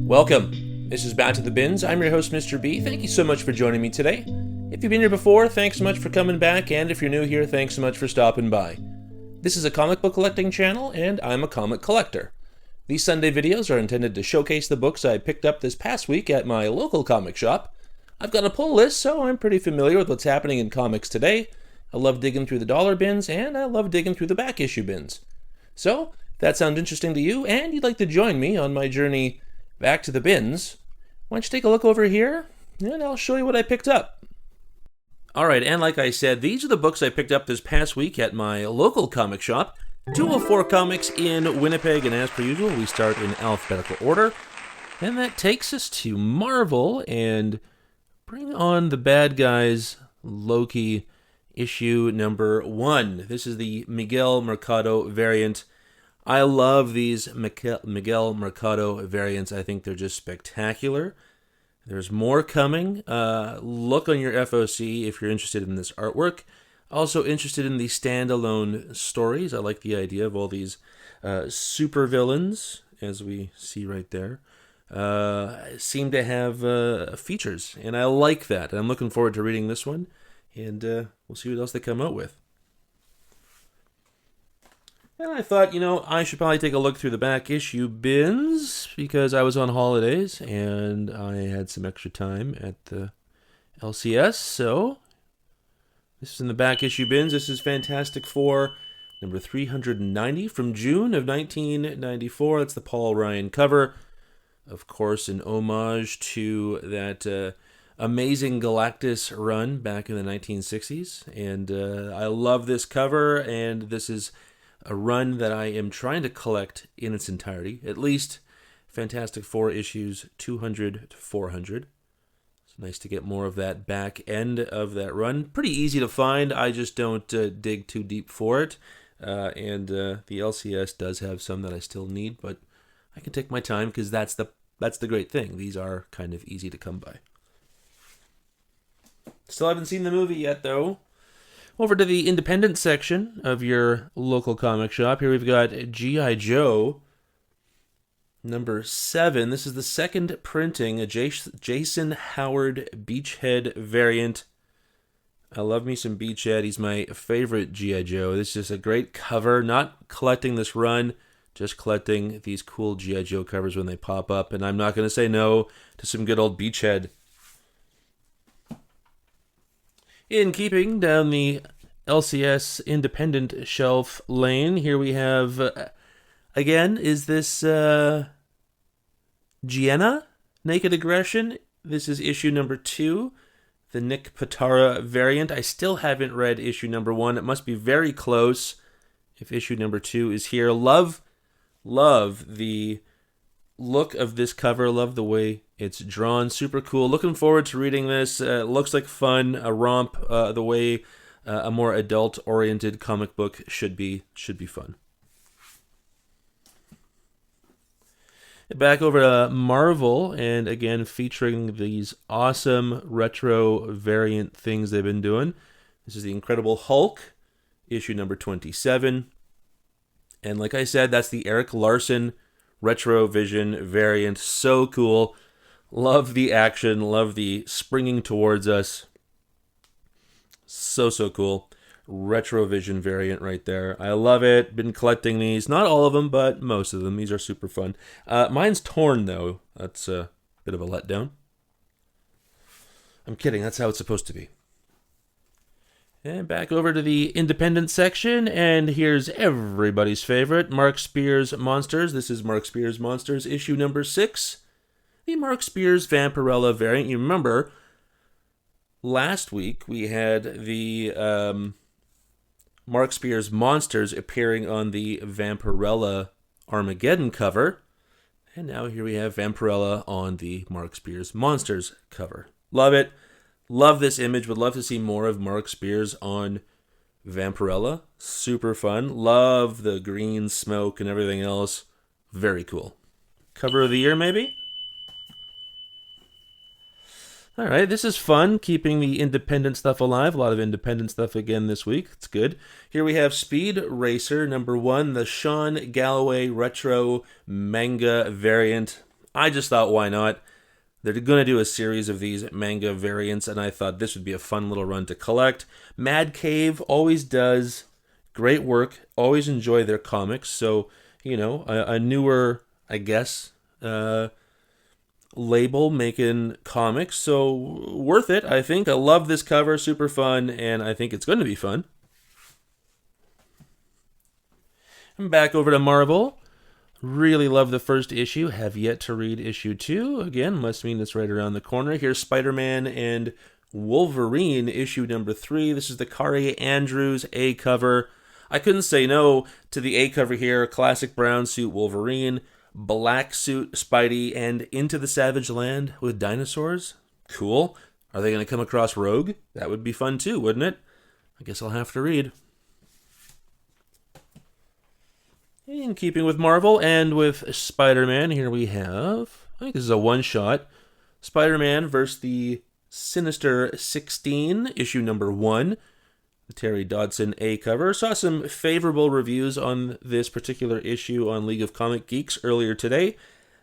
Welcome. This is Back to the Bins. I'm your host, Mr. B. Thank you so much for joining me today. If you've been here before, thanks so much for coming back, and if you're new here, thanks so much for stopping by. This is a comic book collecting channel, and I'm a comic collector. These Sunday videos are intended to showcase the books I picked up this past week at my local comic shop. I've got a pull list, so I'm pretty familiar with what's happening in comics today. I love digging through the dollar bins, and I love digging through the back issue bins. So, if that sounds interesting to you, and you'd like to join me on my journey back to the bins, why don't you take a look over here, and I'll show you what I picked up. Alright, and like I said, these are the books I picked up this past week at my local comic shop, 204 Comics in Winnipeg, and as per usual, we start in alphabetical order, and that takes us to Marvel, and bring on the bad guys, Loki, issue number 1. This is the Miguel Mercado variant. I love these Miguel Mercado variants. I think they're just spectacular. There's more coming. Look on your FOC if you're interested in this artwork. Also interested in the standalone stories. I like the idea of all these supervillains, as we see right there, seem to have features, and I like that. I'm looking forward to reading this one, and we'll see what else they come out with. And I thought, I should probably take a look through the back issue bins, because I was on holidays, and I had some extra time at the LCS, so this is in the back issue bins. This is Fantastic Four, number 390 from June of 1994. That's the Paul Ryan cover. Of course, an homage to that amazing Galactus run back in the 1960s. And I love this cover, and this is a run that I am trying to collect in its entirety. At least Fantastic Four issues 200 to 400. It's nice to get more of that back end of that run. Pretty easy to find. I just don't dig too deep for it. And the LCS does have some that I still need, but I can take my time because that's the great thing. These are kind of easy to come by. Still haven't seen the movie yet, though. Over to the independent section of your local comic shop. Here we've got G.I. Joe, number 7. This is the second printing, a Jason Howard Beachhead variant. I love me some Beachhead. He's my favorite G.I. Joe. This is just a great cover. Not collecting this run, just collecting these cool G.I. Joe covers when they pop up. And I'm not going to say no to some good old Beachhead. In keeping down the LCS independent shelf lane, here we have, again, is this Gehenna? Naked Aggression? This is issue number 2, the Nick Pitarra variant. I still haven't read issue number 1. It must be very close if issue number 2 is here. Love the look of this cover. Love the way it's drawn. Super cool. Looking forward to reading this. Looks like fun, a romp, the way a more adult-oriented comic book should be fun. Back over to Marvel, and again featuring these awesome retro variant things they've been doing. This is the Incredible Hulk, issue number 27. And like I said, that's the Eric Larson RetroVision variant. So cool. Love the action. Love the springing towards us. So cool. RetroVision variant right there. I love it. Been collecting these. Not all of them, but most of them. These are super fun. Mine's torn, though. That's a bit of a letdown. I'm kidding. That's how it's supposed to be. And back over to the independent section, and here's everybody's favorite, Mark Spears Monsters. This is Mark Spears Monsters, issue number 6. The Mark Spears Vampirella variant. You remember, last week we had the Mark Spears Monsters appearing on the Vampirella Armageddon cover. And now here we have Vampirella on the Mark Spears Monsters cover. Love it. Love this image. Would love to see more of Mark Spears on Vampirella. Super fun. Love the green smoke and everything else. Very cool. Cover of the year, maybe? All right, this is fun, keeping the independent stuff alive. A lot of independent stuff again this week. It's good. Here we have Speed Racer number 1, the Sean Galloway retro manga variant. I just thought, why not? They're going to do a series of these manga variants, and I thought this would be a fun little run to collect. Mad Cave always does great work, always enjoy their comics, so, a newer, I guess, label making comics, so worth it, I think. I love this cover, super fun, and I think it's going to be fun. I'm back over to Marvel. Really love the first issue. Have yet to read issue 2. Again, must mean it's right around the corner. Here's Spider-Man and Wolverine, issue number 3. This is the Kaare Andrews A cover. I couldn't say no to the A cover here. Classic brown suit Wolverine, black suit Spidey, and Into the Savage Land with dinosaurs. Cool. Are they going to come across Rogue? That would be fun too, wouldn't it? I guess I'll have to read. In keeping with Marvel and with Spider-Man, here we have, I think this is a one-shot, Spider-Man versus the Sinister 16, issue number 1, the Terry Dodson A cover. Saw some favorable reviews on this particular issue on League of Comic Geeks earlier today.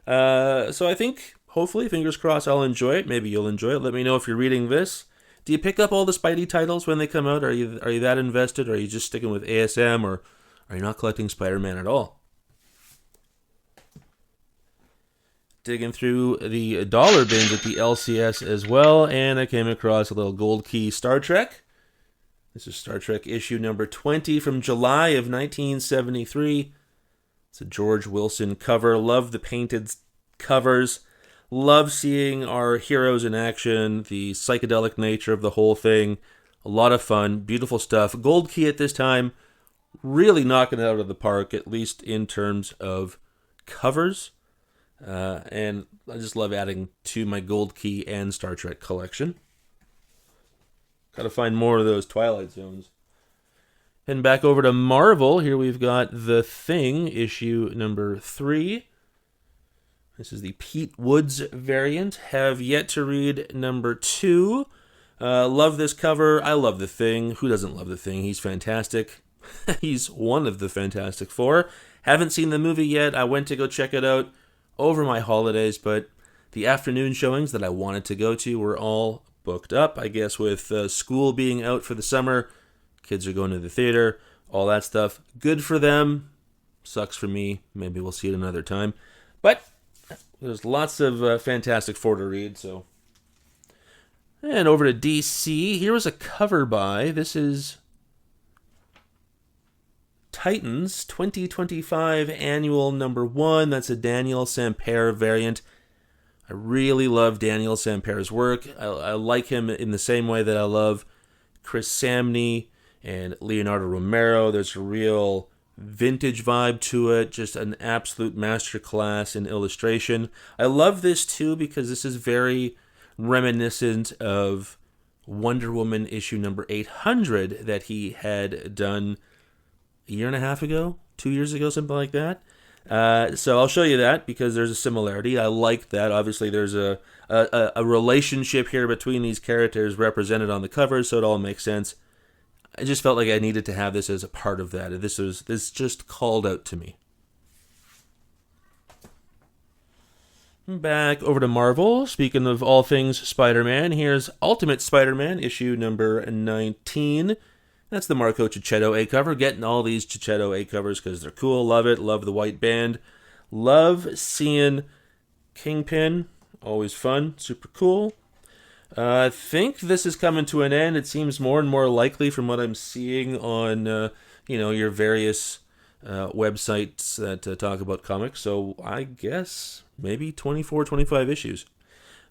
So I think, hopefully, fingers crossed, I'll enjoy it. Maybe you'll enjoy it. Let me know if you're reading this. Do you pick up all the Spidey titles when they come out? Are you that invested? Or are you just sticking with ASM? Or are you not collecting Spider-Man at all? Digging through the dollar bins at the LCS as well, and I came across a little gold key Star Trek. This is Star Trek issue number 20 from July of 1973. It's a George Wilson cover. Love the painted covers. Love seeing our heroes in action, the psychedelic nature of the whole thing. A lot of fun, beautiful stuff. Gold key at this time, really knocking it out of the park, at least in terms of covers. And I just love adding to my Gold Key and Star Trek collection. Gotta find more of those Twilight Zones. Heading back over to Marvel, here we've got The Thing, issue number 3. This is the Pete Woods variant. Have yet to read number 2. Love this cover. I love The Thing. Who doesn't love The Thing? He's fantastic. He's one of the Fantastic Four. Haven't seen the movie yet. I went to go check it out over my holidays, but the afternoon showings that I wanted to go to were all booked up. I guess with school being out for the summer, kids are going to the theater, all that stuff. Good for them. Sucks for me. Maybe we'll see it another time. But there's lots of Fantastic Four to read, so. And over to DC. Here was a cover by, this is Titans 2025 Annual number 1. That's a Daniel Sampere variant. I really love Daniel Sampere's work. I like him in the same way that I love Chris Samney and Leonardo Romero. There's a real vintage vibe to it, just an absolute masterclass in illustration. I love this too because this is very reminiscent of Wonder Woman issue number 800 that he had done a year and a half ago, 2 years ago, something like that. So I'll show you that because there's a similarity. I like that. Obviously, there's a relationship here between these characters represented on the cover, so it all makes sense. I just felt like I needed to have this as a part of that. This just called out to me. Back over to Marvel. Speaking of all things Spider-Man, here's Ultimate Spider-Man, issue number 19. That's the Marco Cicchetto A cover. Getting all these Cicchetto A covers because they're cool. Love it. Love the white band. Love seeing Kingpin. Always fun. Super cool. I think this is coming to an end. It seems more and more likely from what I'm seeing on, your various websites that talk about comics. So I guess maybe 24, 25 issues.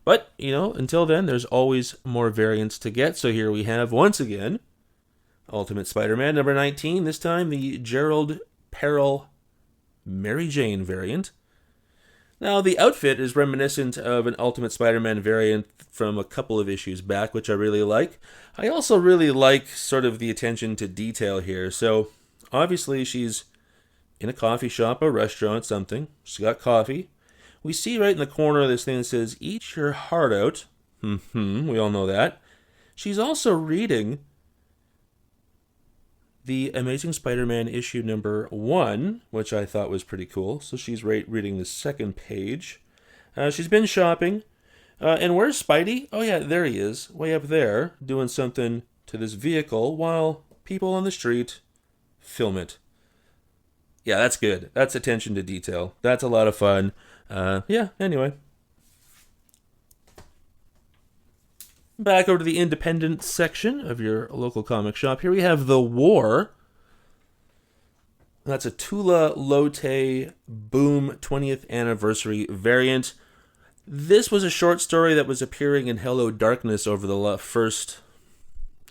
But, until then, there's always more variants to get. So here we have, once again, Ultimate Spider-Man number 19. This time, the Gerald Perel Mary Jane variant. Now, the outfit is reminiscent of an Ultimate Spider-Man variant from a couple of issues back, which I really like. I also really like sort of the attention to detail here. So, obviously, she's in a coffee shop, a restaurant, something. She's got coffee. We see right in the corner of this thing that says, "Eat your heart out." We all know that. She's also reading the Amazing Spider-Man issue number 1, which I thought was pretty cool. So she's reading the second page. She's been shopping. And where's Spidey? Oh yeah, there he is, way up there, doing something to this vehicle while people on the street film it. Yeah, that's good. That's attention to detail. That's a lot of fun. Yeah, anyway. Back over to the independent section of your local comic shop. Here we have The War. That's a Tula Lotte Boom 20th Anniversary variant. This was a short story that was appearing in Hello Darkness over the first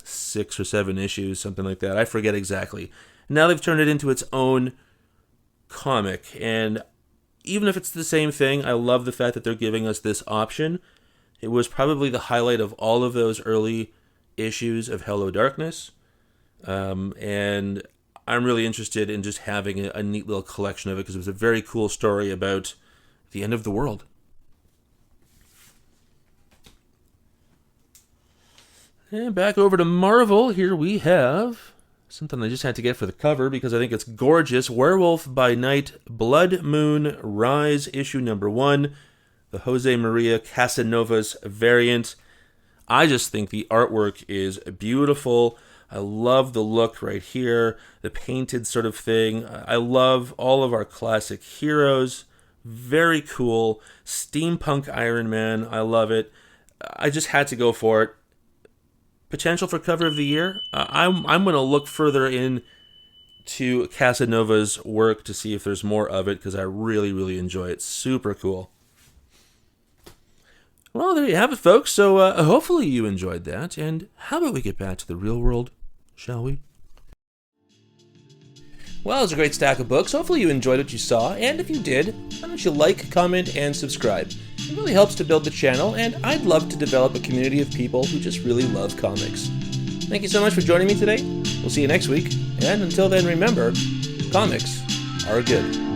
6 or 7 issues, something like that. I forget exactly. Now they've turned it into its own comic, and even if it's the same thing, I love the fact that they're giving us this option. It was probably the highlight of all of those early issues of Hello Darkness, and I'm really interested in just having a neat little collection of it because it was a very cool story about the end of the world. And back over to Marvel, here we have something I just had to get for the cover because I think it's gorgeous. Werewolf by Night, Blood Moon Rise, issue number 1, the Jose Maria Casanovas variant. I just think the artwork is beautiful. I love the look right here, the painted sort of thing. I love all of our classic heroes. Very cool. Steampunk Iron Man, I love it. I just had to go for it. Potential for cover of the year? I'm going to look further into Casanova's work to see if there's more of it because I really, really enjoy it. Super cool. Well, there you have it, folks. So hopefully you enjoyed that. And how about we get back to the real world, shall we? Well, it was a great stack of books. Hopefully you enjoyed what you saw. And if you did, why don't you like, comment, and subscribe? It really helps to build the channel, and I'd love to develop a community of people who just really love comics. Thank you so much for joining me today. We'll see you next week. And until then, remember, comics are good.